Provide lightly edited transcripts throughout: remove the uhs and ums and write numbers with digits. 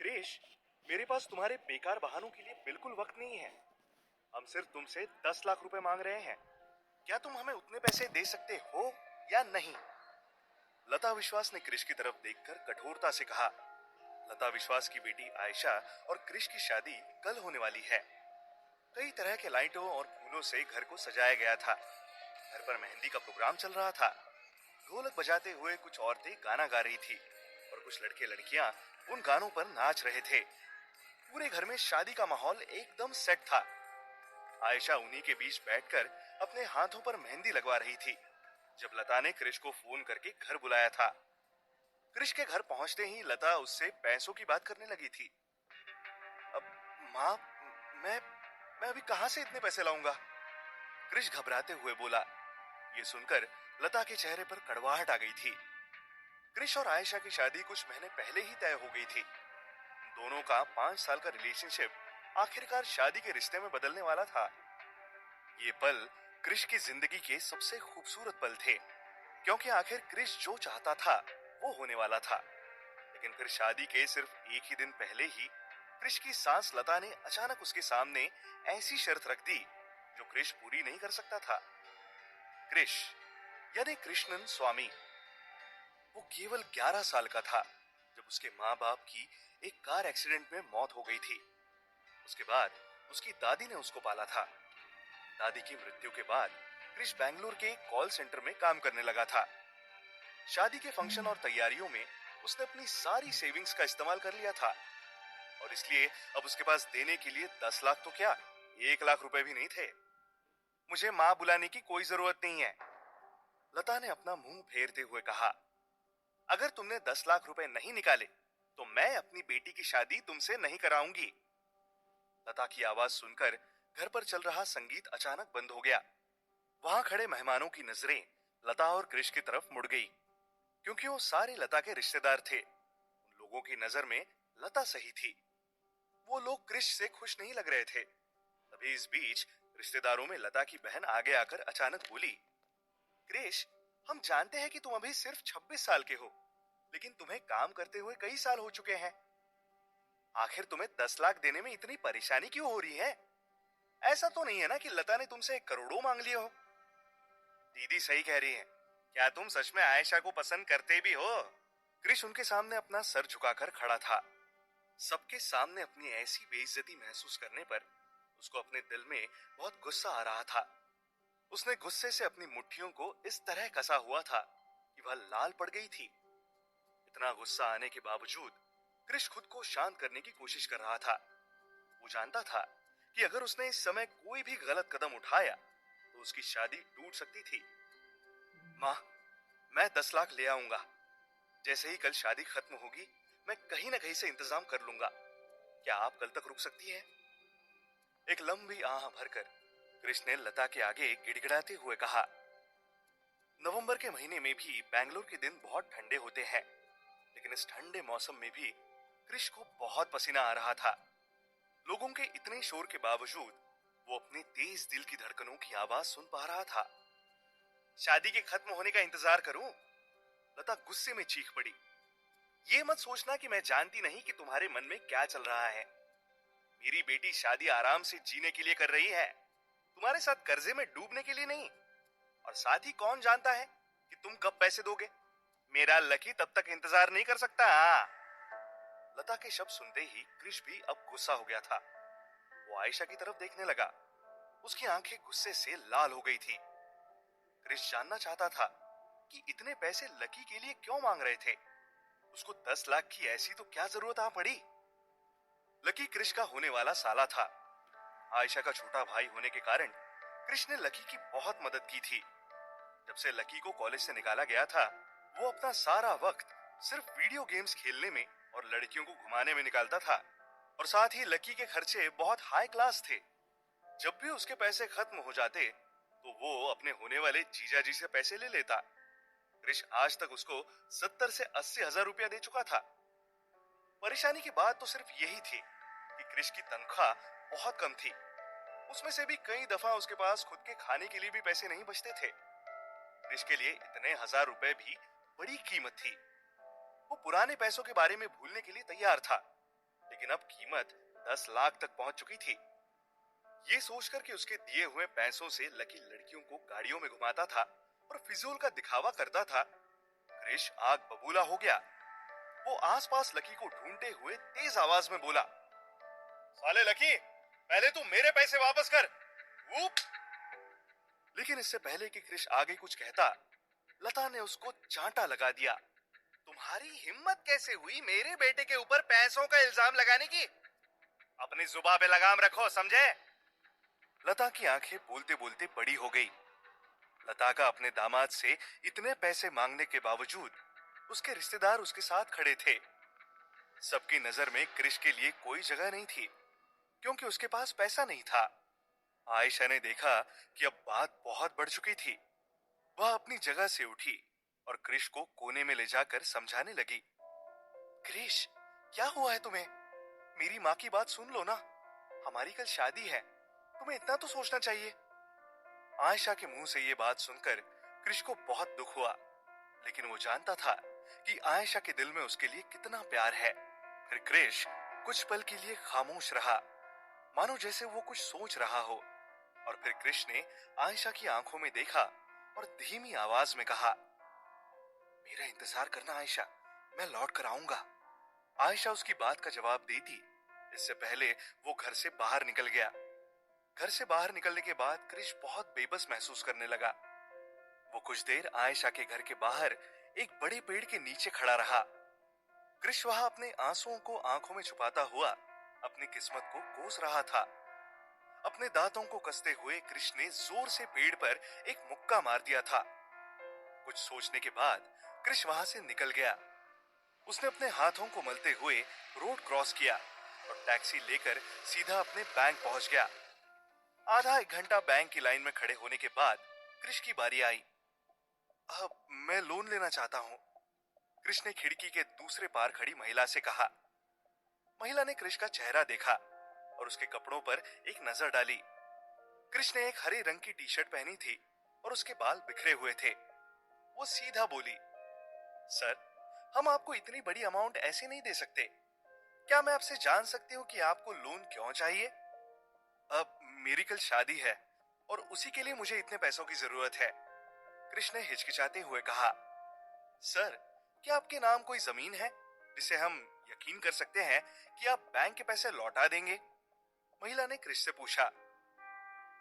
क्रिश, मेरे पास तुम्हारे बेकार बहानों के लिए बिल्कुल वक्त नहीं है। हम सिर्फ तुमसे 10 लाख रुपए मांग रहे हैं। क्या तुम हमें उतने पैसे दे सकते हो या नहीं? लता विश्वास ने क्रिश की तरफ देखकर कठोरता से कहा। लता विश्वास की बेटी आयशा और क्रिश की शादी कल होने वाली है। कई तरह के लाइटों और फूलों से घर को सजाया गया था। घर पर मेहंदी का प्रोग्राम चल रहा था। ढोलक बजाते हुए कुछ औरतें गाना गा रही थी और कुछ लड़के लड़कियां उन गानों पर नाच रहे थे। पूरे घर में शादी का माहौल एकदम सेट था। आयशा उन्हीं के बीच बैठकर अपने हाथों पर मेहंदी लगवा रही थी जब लता ने क्रिश को फोन करके घर बुलाया था। क्रिश के घर पहुंचते ही लता उससे पैसों की बात करने लगी थी। अब माँ, मैं मैं अभी कहां से इतने पैसे लाऊंगा? क्रिश घबराते हुए बोला। ये सुनकर लता के चेहरे पर कड़वाहट आ गई थी। क्रिश और आयशा की शादी कुछ महीने पहले ही तय हो गई थी। दोनों का 5 साल का रिलेशनशिप आखिरकार शादी के रिश्ते में बदलने वाला था। ये पल क्रिश की जिंदगी के सबसे खूबसूरत पल थे, क्योंकि आखिर क्रिश जो चाहता था वो होने वाला था। लेकिन फिर शादी के सिर्फ एक ही दिन पहले ही क्रिश की सास लता ने अचानक उसके सामने ऐसी शर्त रख दी जो क्रिश पूरी नहीं कर सकता था। क्रिश यानी कृष्णन स्वामी, वो केवल 11 साल का था जब उसके माँ बाप की एक कार एक्सीडेंट में मौत हो गई थी। उसके बाद उसकी दादी ने उसको पाला था। दादी की मृत्यु के बाद क्रिश बैंगलोर के कॉल सेंटर में काम करने लगा था। शादी के फंक्शन और तैयारियों में उसने अपनी सारी सेविंग्स का इस्तेमाल कर लिया था और इसलिए अब उसके पास देने के लिए 10 लाख तो क्या, 1 लाख रुपए भी नहीं थे। मुझे माँ बुलाने की कोई जरूरत नहीं है, लता ने अपना मुंह फेरते हुए कहा। अगर तुमने 10 लाख रुपए नहीं निकाले तो मैं अपनी बेटी की शादी तुमसे नहीं कराऊंगी। लता की आवाज सुनकर घर पर चल रहा संगीत अचानक बंद हो गया। वहां खड़े मेहमानों की नजरें लता और क्रिश की तरफ मुड़ गई, क्योंकि वो सारे लता के रिश्तेदार थे। उन लोगों की नजर में लता सही थी। वो लोग क्रिश से खुश नहीं लग रहे थे। तभी इस बीच रिश्तेदारों में लता की बहन आगे आकर अचानक बोली, क्रिश, हम जानते हैं कि तुम अभी सिर्फ 26 साल के हो, लेकिन तुम्हें काम करते हुए कई साल हो चुके हैं। आखिर तुम्हें 10 लाख देने में इतनी परेशानी क्यों हो रही है? ऐसा तो नहीं है ना कि लता ने तुमसे करोड़ों मांग लिए हो? दीदी सही कह रही है। क्या तुम सच में आयशा को पसंद करते भी हो? क्रिश उनके सामने अपना सर झुकाकर खड़ा था। सबके सामने अपनी ऐसी बेइज्जती महसूस करने पर उसको अपने दिल में बहुत गुस्सा आ रहा था। उसने गुस्से से अपनी मुट्ठियों को इस तरह कसा हुआ था कि वह लाल पड़ गई थी। इतना गुस्सा आने के बावजूद क्रिश खुद को शांत करने की कोशिश कर रहा था। वो जानता था कि अगर उसने इस समय कोई भी गलत कदम उठाया तो उसकी शादी टूट सकती थी। माँ, मैं 10 लाख ले आऊंगा। जैसे ही कल शादी खत्म होगी मैं कहीं ना कहीं से इंतजाम कर लूंगा। क्या आप कल तक रुक सकती हैं? एक लंबी आह भरकर क्रिश ने लता के आगे गिड़गिड़ाते हुए कहा। नवंबर के महीने में भी बैंगलोर के दिन बहुत ठंडे होते हैं, लेकिन इस ठंडे मौसम में भी क्रिश को बहुत पसीना आ रहा था। लोगों के इतने शोर के बावजूद वो अपने तेज दिल की धड़कनों की आवाज सुन पा रहा था। शादी के खत्म होने का इंतजार करूं? लता गुस्से में चीख पड़ी। ये मत सोचना कि मैं जानती नहीं कि तुम्हारे मन में क्या चल रहा है। मेरी बेटी शादी आराम से जीने के लिए कर रही है, तुम्हारे साथ कर्जे में डूबने के लिए नहीं। और साथ ही कौन जानता है कि तुम कब पैसे दोगे? मेरा लकी तब तक इंतजार नहीं कर सकता। लता के शब्द सुनते ही क्रिश भी अब गुस्सा हो गया था। वो आयशा की तरफ देखने लगा। उसकी आंखें गुस्से से लाल हो गई थी। क्रिश जानना चाहता था कि इतने पैसे लकी के लिए क्यों मांग रहे थे। उसको 10 लाख की ऐसी तो क्या जरूरत आ पड़ी? लकी क्रिश का होने वाला साला था। आयशा का छोटा भाई होने के कारण क्रिश ने लकी की बहुत मदद की थी। जब से लकी को कॉलेज से निकाला गया था, वो अपना सारा वक्त सिर्फ वीडियो गेम्स खेलने में और लड़कियों को घुमाने में निकालता था। और साथ ही लकी के खर्चे बहुत हाई क्लास थे। जब भी उसके पैसे खत्म हो जाते तो वो अपने होने वाले जीजा जी से पैसे ले लेता। क्रिश आज तक उसको 70 से 80 हजार रुपया दे चुका था। परेशानी की बात तो सिर्फ यही थी कि क्रिश की तनख्वाह बहुत कम थी। उसमें से भी कई दफा उसके पास खुद के खाने के लिए भी पैसे नहीं बचते थे। क्रिश के लिए इतने हजार रुपए भी बड़ी कीमत थी। वो पुराने पैसों के बारे में भूलने के लिए तैयार था, लेकिन अब कीमत 10 लाख तक पहुंच चुकी थी। ये सोचकर कि उसके दिए हुए पैसों से लकी लड़कियों को गाड़ियों में घुमाता था और फिजूल का दिखावा करता था, क्रिश आग बबूला हो गया। वो आसपास लकी को ढूंढते हुए तेज आवाज में बोला, साले लकी, पहले तू मेरे पैसे वापस कर। वूप। लेकिन इससे पहले कि क्रिश आगे कुछ कहता, लता ने उसको चांटा लगा दिया। तुम्हारी हिम्मत कैसे हुई मेरे बेटे के ऊपर पैसों का इल्जाम लगाने की? अपनी जुबान पे लगाम रखो, समझे? लता की आंखें बोलते बोलते बड़ी हो गई। लता का अपने दामाद से इतने पैसे मांगने के बावजूद उसके रिश्तेदार उसके साथ खड़े थे। सबकी नजर में क्रिश के लिए कोई जगह नहीं थी, क्योंकि उसके पास पैसा नहीं था। आयशा ने देखा कि अब बात बहुत बढ़ चुकी थी। वह अपनी जगह से उठी और क्रिश को कोने में ले जाकर समझाने लगी। क्रिश, क्या हुआ है तुम्हें? मेरी माँ की बात सुन लो ना। हमारी कल शादी है, तुम्हें इतना तो सोचना चाहिए। आयशा के मुंह से ये बात सुनकर क्रिश को बहुत दुख हुआ, लेकिन वो जानता था कि आयशा के दिल में उसके लिए कितना प्यार है। फिर क्रिश कुछ पल के लिए खामोश रहा, मानो जैसे वो कुछ सोच रहा हो। और फिर क्रिश ने आयशा की आंखों में देखा और धीमी आवाज में कहा, मेरा इंतजार करना आयशा, मैं लौट कर आऊंगा। आयशा उसकी बात का जवाब देती इससे पहले वो घर से बाहर निकल गया। घर से बाहर निकलने के बाद क्रिश बहुत बेबस महसूस करने लगा। वो कुछ देर आयशा के घर के बाहर एक बड़े पेड़ के नीचे खड़ा रहा। क्रिश वहां अपने आंसुओं को आंखों में छुपाता हुआ अपनी किस्मत को कोस रहा था। अपने दांतों को कसते हुए क्रिश ने जोर से पेड़ पर एक मुक्का मार दिया था। कुछ सोचने के बाद क्रिश वहां से निकल गया। उसने अपने हाथों को मलते हुए रोड क्रॉस किया और टैक्सी लेकर सीधा अपने बैंक पहुंच गया। आधा एक घंटा बैंक की लाइन में खड़े होने के बाद क्रिश की बारी आई। अब मैं लोन लेना चाहता हूँ, क्रिश ने खिड़की के दूसरे पार खड़ी महिला से कहा। महिला ने क्रिश का चेहरा देखा और उसके कपड़ों पर एक नजर डाली। क्रिश ने एक हरे रंग की टी शर्ट पहनी थी और उसके बाल बिखरे हुए थे। वो सीधा बोली, सर, हम आपको इतनी बड़ी अमाउंट ऐसे नहीं दे सकते। क्या मैं आपसे जान सकती हूँ कि आपको लोन क्यों चाहिए? अब मेरी कल शादी है और उसी के लिए मुझे इतने पैसों की जरूरत है, क्रिश ने हिचकिचाते हुए कहा। सर, क्या आपके नाम कोई जमीन है जिसे हम यकीन कर सकते हैं कि आप बैंक के पैसे लौटा देंगे? महिला ने क्रिश से पूछा।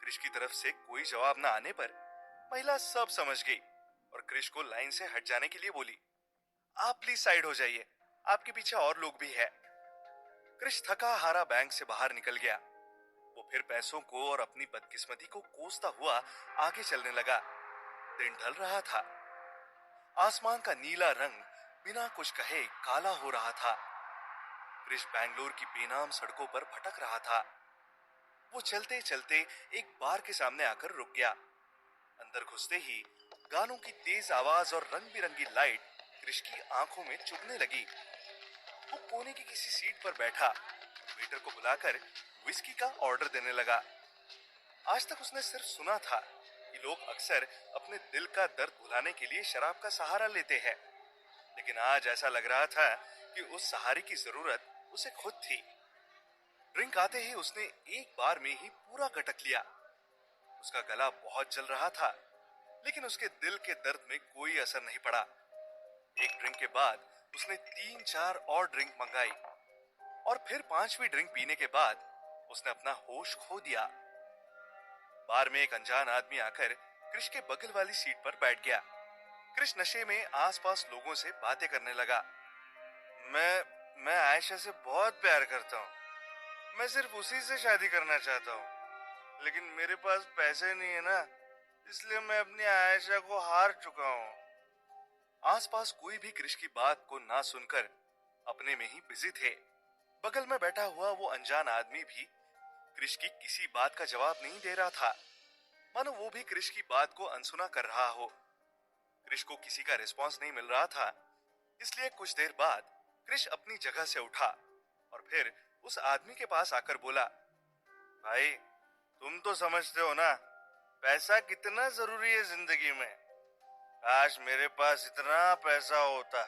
क्रिश की तरफ से कोई जवाब न आने पर महिला सब समझ गई और क्रिश को लाइन से हट जाने के लिए बोली, आप प्लीज साइड हो जाइए, आपके पीछे और लोग भी हैं। क्रिश थका हारा बैंक से बाहर निकल गया। वो फिर पैसों को और अपनी बदकिस्मती को कोसता हुआ आगे चलने लगा। दिन ढल रहा था। आसमान का नीला रंग बिना कुछ कहे काला हो रहा था। क्रिश बैंगलोर की बेनाम सड़कों पर भटक रहा था। वो चलते चलते एक बार के सामने आकर रुक गया। अंदर घुसते ही गानों की तेज आवाज और रंग बिरंगी लाइट क्रिश की आंखों में चुभने लगी। वो कोने की किसी सीट पर बैठा वेटर को बुलाकर विस्की का ऑर्डर देने लगा। आज तक उसने सिर्फ सुना था कि लोग अक्सर अपने दिल का दर्द भुलाने के लिए शराब का सहारा लेते हैं, लेकिन आज ऐसा लग रहा था कि उस सहारे की जरूरत उसे खुद थी। ड्रिंक आते ही उसने एक बार में ही पूरा गटक लिया। उसका गला बहुत जल रहा था, लेकिन उसके दिल के दर्द में कोई असर नहीं पड़ा। एक ड्रिंक के बाद उसने 3-4 और ड्रिंक मंगाई और फिर 5वीं ड्रिंक पीने के बाद उसने अपना होश खो दिया। बार में एक अनजान आदमी आकर क्रिश के बगल वाली सीट पर बैठ गया। क्रिश नशे में आसपास लोगों से बातें करने लगा। मैं आयशा से बहुत प्यार करता हूँ। मैं सिर्फ उसी से शादी करना चाहता हूँ, लेकिन मेरे पास पैसे नहीं है ना, इसलिए मैं अपनी आयशा को हार चुका हूँ। आसपास कोई भी क्रिश की बात को ना सुनकर अपने में ही बिजी थे। बगल में बैठा हुआ वो अनजान आदमी भी क्रिश की किसी बात का जवाब नहीं दे रहा था, मानो वो भी क्रिश की बात को अनसुना कर रहा हो। क्रिश को किसी का रिस्पांस नहीं मिल रहा था, इसलिए कुछ देर बाद क्रिश अपनी जगह से उठा और फिर उस आदमी के पास आकर बोला, भाई, तुम तो समझते हो ना, पैसा कितना जरूरी है जिंदगी में। काश मेरे पास इतना पैसा होता।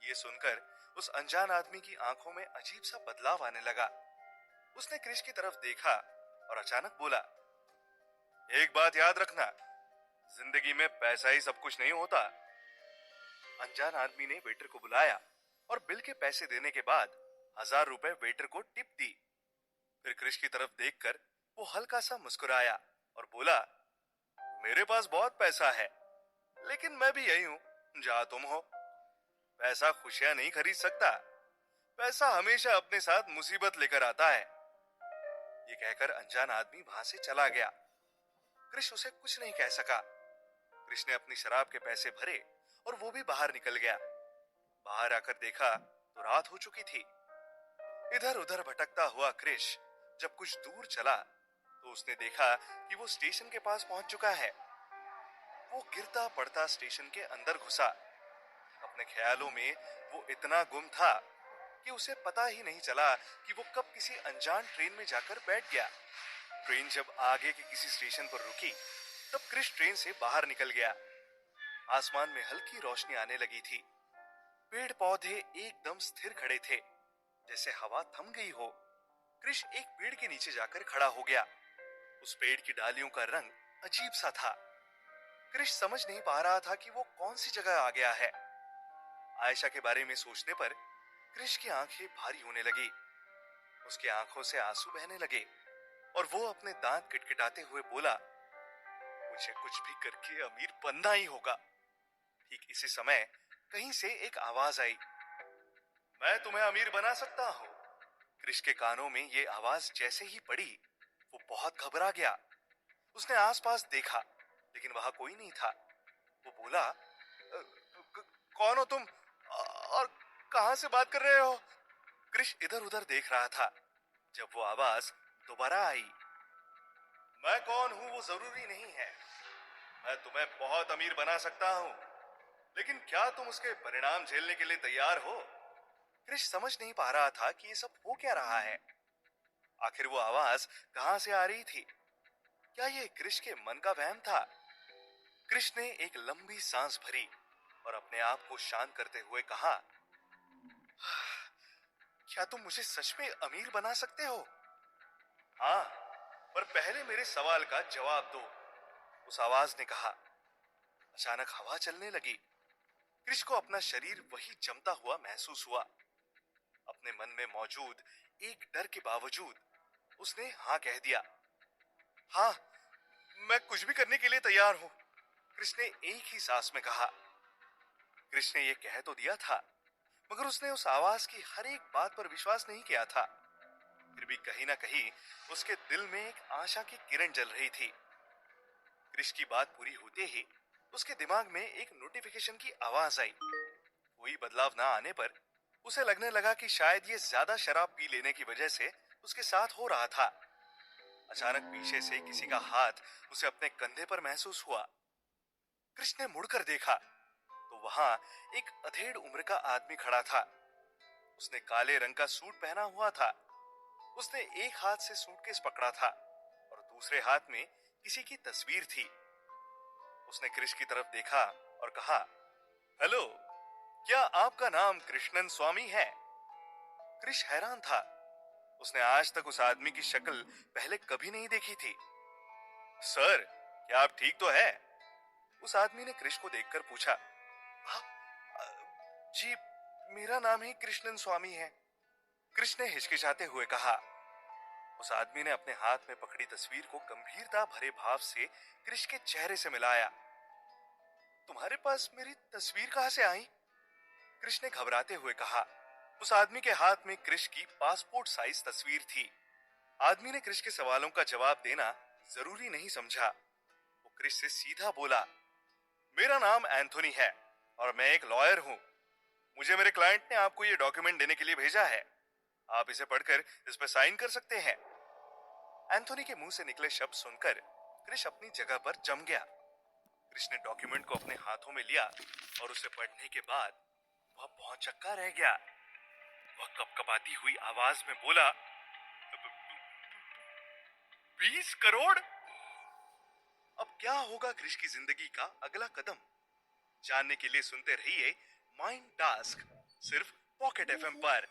ये सुनकर उस अनजान आदमी की आंखों में अजीब सा बदलाव आने लगा। उसने क्रिश की तरफ देखा और अचानक बोला, एक बात याद रखना, जिंदगी में पैसा ही सब कुछ नहीं होता। अनजान आदमी ने वेटर को बुलाया और बिल के पैसे देने के बाद 1000 रुपए वेटर को टिप दी। फिर क्रिश की तरफ देखकर वो हल्का सा मुस्कुराया और बोला, मेरे पास बहुत पैसा है, लेकिन मैं भी यही हूं जहां तुम हो। पैसा खुशियां नहीं खरीद सकता, पैसा हमेशा अपने साथ मुसीबत लेकर आता है। ये कहकर अनजान आदमी वहां से चला गया। क्रिश उसे कुछ नहीं कह सका। क्रिश ने अपनी शराब के पैसे भरे और वो भी बाहर निकल गया। बाहर आकर देखा तो रात हो चुकी थी। इधर उधर भटकता हुआ क्रिश जब कुछ दूर चला तो उसने देखा कि वो स्टेशन के पास पहुंच चुका है। वो गिरता पड़ता स्टेशन के अंदर घुसा। अपने ख्यालों में वो इतना गुम था कि उसे पता ही नहीं चला कि वो कब किसी अनजान ट्रेन में जाकर बैठ गया। ट्रेन जब आगे के किसी स्टेशन पर रुकी तब क्रिश ट्रेन से बाहर निकल गया। आसमान में हल्की रोशनी आने लगी थी। पेड़ पौधे एकदम स्थिर खड़े थे, जैसे हवा थम गई हो। क्रिश एक पेड़ के नीचे जाकर खड़ा हो गया। उस पेड़ की डालियों का रंग अजीब सा था। क्रिश समझ नहीं पा रहा था कि वो कौन सी जगह आ गया है। आयशा के बारे में सोचने पर क्रिश की आंखें भारी होने लगी। उसकी आंखों से आंसू बहने लगे और वो अपने दांत किटकिटाते हुए बोला, मुझे कुछ भी करके अमीर बनना ही होगा। ठीक इसी समय कहीं से एक आवाज आई, मैं तुम्हें अमीर बना सकता हूँ। क्रिश के कानों में ये आवाज जैसे ही पड़ी वो बहुत घबरा गया। उसने आसपास देखा लेकिन वहां कोई नहीं था। वो बोला, कौन हो तुम और कहां से बात कर रहे हो? क्रिश इधर उधर देख रहा था जब वो आवाज दोबारा आई, मैं कौन हूं वो जरूरी नहीं है। मैं तुम्हें बहुत अमीर बना सकता हूं, लेकिन क्या तुम उसके परिणाम झेलने के लिए तैयार हो? क्रिश समझ नहीं पा रहा था कि ये सब हो क्या रहा है। आखिर वो आवाज कहां से आ रही थी? क्या ये क्रिश के मन का वहम था? क्रिश ने एक लंबी सांस भरी और अपने आप को शांत करते हुए कहा, क्या तुम मुझे सच में अमीर बना सकते हो? हाँ, पर पहले मेरे सवाल का जवाब दो, उस आवाज ने कहा। अचानक हवा चलने लगी। क्रिश को अपना शरीर वही जमता हुआ महसूस हुआ। अपने मन में मौजूद एक डर के बावजूद उसने हाँ कह दिया। हाँ, मैं कुछ भी करने के लिए तैयार हूं, क्रिश ने एक ही सांस में कहा। क्रिश ने यह कह तो दिया था, मगर उसने उस आवाज की हर एक बात पर विश्वास नहीं किया था। फिर भी कहीं ना कहीं उसके दिल में एक आशा की किरण जल रही थी। क्रिश की बात पूरी होते ही उसके दिमाग में एक नोटिफिकेशन की आवाज आई। कोई बदलाव ना आने पर उसे लगने लगा कि शायद ये ज्यादा शराब पी लेने की वजह से उसके साथ हो रहा था। अचानक पीछे से किसी का हाथ उसे अपने कंधे पर महसूस हुआ। क्रिश ने मुड़कर देखा तो वहां एक अधेड़ उम्र का आदमी खड़ा था। उसने काले रंग का सूट पहना हुआ था। उसने एक हाथ से सूटकेस पकड़ा था और दूसरे हाथ में किसी की तस्वीर थी। उसने क्रिश की तरफ देखा और कहा, हेलो, क्या आपका नाम कृष्णन स्वामी है? क्रिश हैरान था। उसने आज तक उस आदमी की शक्ल पहले कभी नहीं देखी थी। सर, क्या आप ठीक तो है? उस आदमी ने क्रिश को देखकर पूछा। "हाँ, जी, मेरा नाम ही कृष्णन स्वामी है, क्रिश ने हिचकिचाते हुए कहा। उस आदमी ने अपने हाथ में पकड़ी तस्वीर को गंभीरता भरे भाव से क्रिश के चेहरे से मिलाया। तुम्हारे पास मेरी तस्वीर कहां से आई? क्रिश ने घबराते हुए कहा। उस आदमी के हाथ में क्रिश की पासपोर्ट साइज तस्वीर थी। आदमी ने क्रिश के सवालों का जवाब देना जरूरी नहीं समझा। वो क्रिश से सीधा बोला, मेरा नाम एंथोनी है और मैं एक लॉयर हूं। मुझे मेरे क्लाइंट ने आपको ये डॉक्यूमेंट देने के लिए भेजा है। आप इसे पढ़कर इस पर साइन कर सकते हैं। एंथोनी के मुंह से निकले शब्द सुनकर क्रिश अपनी जगह पर जम गया। क्रिश ने डॉक्यूमेंट को अपने हाथों में लिया और उसे पढ़ने के बाद वह भौंचक्का रह गया। वह कपकपाती हुई आवाज में बोला, 20 करोड़? अब क्या होगा क्रिश की जिंदगी का अगला कदम? जानने के लिए सुनते रहिए माइंड टास्क, सिर्फ पॉकेट एफएम पर।